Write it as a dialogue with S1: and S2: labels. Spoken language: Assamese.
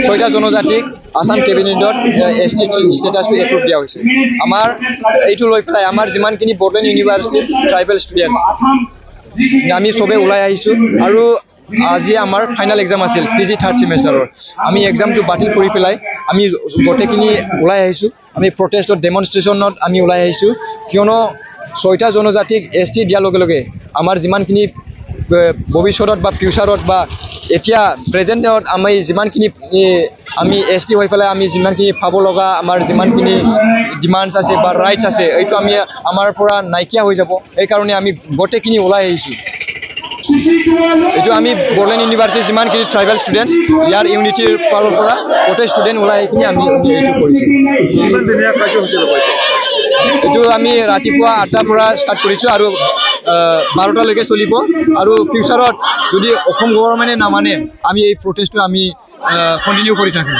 S1: ছয়টা জনজাতিক আসাম কেবিনেটত এছটি ষ্টেটাছটো এপ্ৰুভ দিয়া হৈছে আমাৰ এইটো লৈ পেলাই আমাৰ যিমানখিনি বড়োলেণ্ড ইউনিভাৰ্চিটিৰ ট্ৰাইবেল ষ্টুডেণ্টছ আমি সবে ওলাই আহিছোঁ আৰু আজি আমাৰ ফাইনেল এক্সাম আছিল পিজি থাৰ্ড ছেমিষ্টাৰৰ আমি এক্সামটো বাতিল কৰি পেলাই আমি গোটেইখিনি ওলাই আহিছোঁ আমি প্ৰটেষ্টত ডেমনষ্ট্ৰেশ্যনত আমি ওলাই আহিছোঁ কিয়নো ছয়টা জনজাতিক এছটি দিয়াৰ লগে লগে আমাৰ যিমানখিনি ভৱিষ্যতত বা ফিউচাৰত বা এতিয়া প্ৰেজেণ্টত আমি যিমানখিনি আমি এছটি হৈ পেলাই আমি যিমানখিনি পাব লগা আমাৰ যিমানখিনি ডিমাণ্ডছ আছে বা ৰাইটছ আছে এইটো আমি আমাৰ পৰা নাইকিয়া হৈ যাব এইকাৰণে আমি গোটেইখিনি ওলাই আহিছোঁ এইটো আমি বড়োলেণ্ড ইউনিভাৰ্চিটিৰ যিমানখিনি ট্ৰাইবেল ষ্টুডেণ্টছ ইয়াৰ ইউনিটিৰ ফালৰ পৰা গোটেই ষ্টুডেণ্ট ওলাই আহিখিনি আমি এইটো কৰিছোঁ এইটো আমি ৰাতিপুৱা 8টাৰ পৰা ষ্টাৰ্ট কৰিছোঁ আৰু 12টালৈকে চলিব আৰু ফিউচাৰত যদি অসম গভৰ্ণমেণ্টে নামানে আমি এই প্ৰটেষ্টটো আমি কণ্টিনিউ কৰি থাকিম